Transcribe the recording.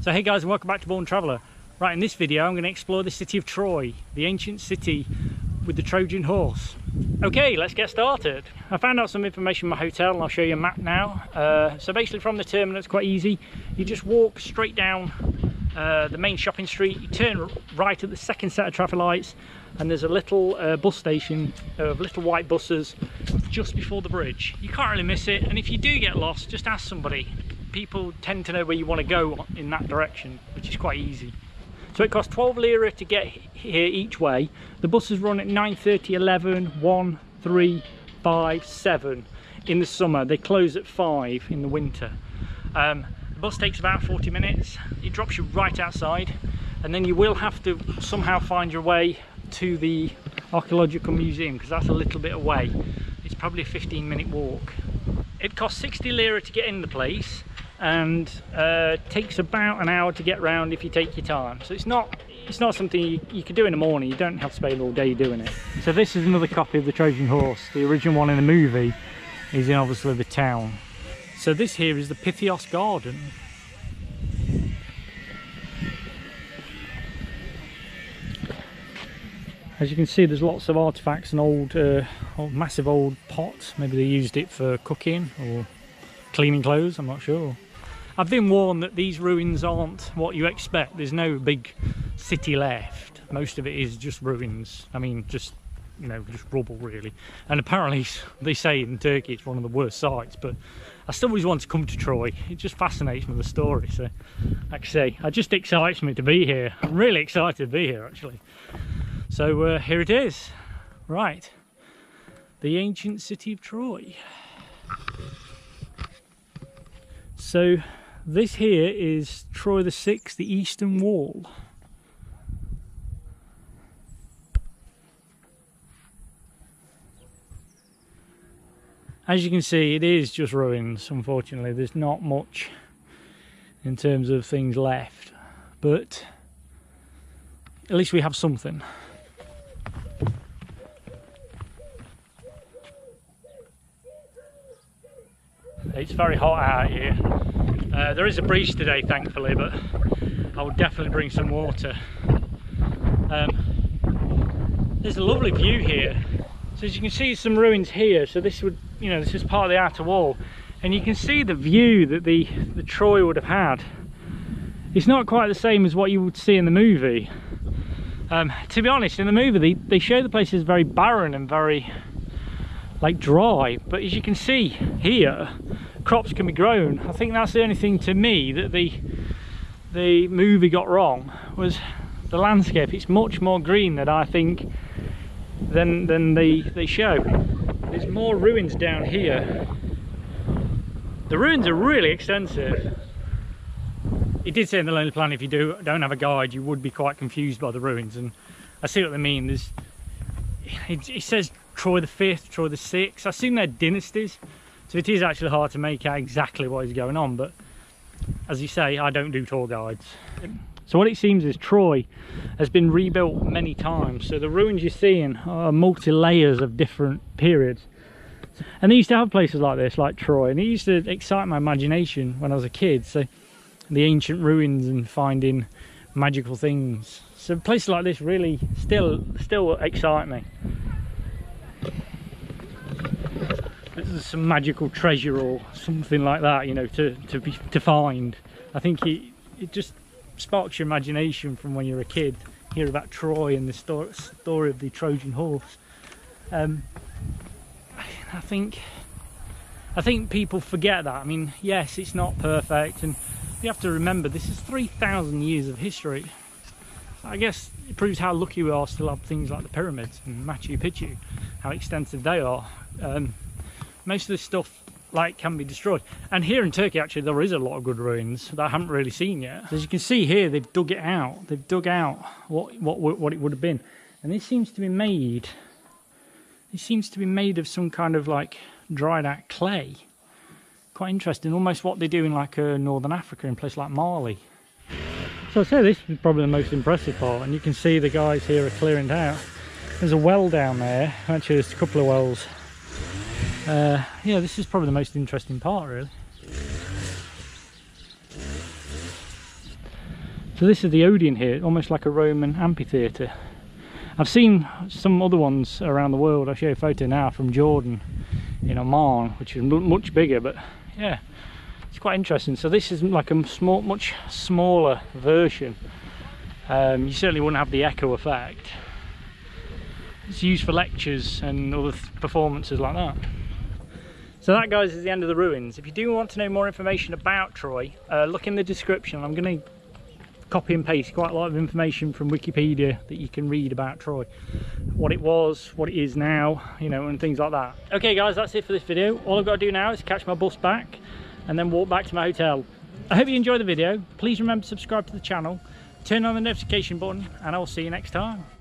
So hey guys, and welcome back to Born Traveller. Right, in this video I'm going to explore the city of Troy, the ancient city with the Trojan horse. Okay, let's get started. I found out some information in my hotel and I'll show you a map now. So basically from the terminal it's quite easy. You just walk straight down the main shopping street, you turn right at the second set of traffic lights, and there's a little bus station of little white buses just before the bridge. You can't really miss it, and if you do get lost, just ask somebody. People tend to know where you want to go in that direction, which is quite easy. So it costs 12 lira to get here each way. The buses run at 9:30, 11, 1, 3, 5, 7 in the summer. They close at 5 in the winter. The bus takes about 40 minutes. It drops you right outside, and then you will have to somehow find your way to the archaeological museum, because that's a little bit away. It's probably a 15-minute walk. It costs 60 lira to get in the place, and takes about an hour to get round if you take your time. So it's not something you could do in the morning. You don't have to spend all day doing it. So this is another copy of the Trojan horse. The original one in the movie is in obviously the town. So this here is the Pitheos garden. As you can see, there's lots of artifacts and old massive old pots. Maybe they used it for cooking or cleaning clothes, I'm not sure. I've been warned that these ruins aren't what you expect. There's no big city left. Most of it is just ruins. I mean, just, you know, just rubble really. And apparently they say in Turkey it's one of the worst sites, but I still always want to come to Troy. It just fascinates me, the story. So like I say, it just excites me to be here. I'm really excited to be here actually. So here it is. Right, the ancient city of Troy. So this here is Troy VI, the Eastern Wall. As you can see, it is just ruins, unfortunately. There's not much in terms of things left, but at least we have something. It's very hot out here. There is a breeze today, thankfully, but I will definitely bring some water. There's a lovely view here. So as you can see, some ruins here. So this would, you know, this is part of the outer wall, and you can see the view that the Troy would have had. It's not quite the same as what you would see in the movie. To be honest, in the movie they show the place as very barren and very like dry, but as you can see here, crops can be grown. I think that's the only thing to me that the movie got wrong, was the landscape. It's much more green than I think than they show. There's more ruins down here. The ruins are really extensive. It did say in the Lonely Planet, if you don't have a guide, you would be quite confused by the ruins, and I see what they mean. It says Troy V, Troy VI. I assume they're dynasties, so it is actually hard to make out exactly what is going on, but as you say, I don't do tour guides. So what it seems is Troy has been rebuilt many times, so the ruins you're seeing are multi-layers of different periods. And they used to have places like this, like Troy, and it used to excite my imagination when I was a kid. So the ancient ruins and finding magical things. So places like this really still excite me. This is some magical treasure or something like that, you know, to find. I think it just sparks your imagination from when you're a kid. Hear about Troy and the story of the Trojan horse. I think people forget that. I mean, yes, it's not perfect, and you have to remember this is 3,000 years of history. I guess it proves how lucky we are still have things like the pyramids and Machu Picchu, how extensive they are. Most of this stuff can be destroyed, and here in Turkey actually there is a lot of good ruins that I haven't really seen yet. As you can see here, they've dug it out. They've dug out what it would have been, and this seems to be made. It seems to be made of some kind of like dried out clay. Quite interesting, almost what they do in like northern Africa, in places like Mali. So I'd say this is probably the most impressive part, and you can see the guys here are clearing it out. There's a well down there. Actually there's a couple of wells. Yeah, this is probably the most interesting part really. So this is the Odeon here, almost like a Roman amphitheater. I've seen some other ones around the world. I'll show you a photo now from Jordan in Oman, which is much bigger, but yeah, it's quite interesting. So this is like a much smaller version. You certainly wouldn't have the echo effect. It's used for lectures and other performances like that. So that, guys, is the end of the ruins. If you do want to know more information about Troy, look in the description. I'm going to copy and paste quite a lot of information from Wikipedia that you can read about Troy. What it was, what it is now, you know, and things like that. Okay guys, that's it for this video. All I've got to do now is catch my bus back and then walk back to my hotel. I hope you enjoyed the video. Please remember to subscribe to the channel, turn on the notification button, and I'll see you next time.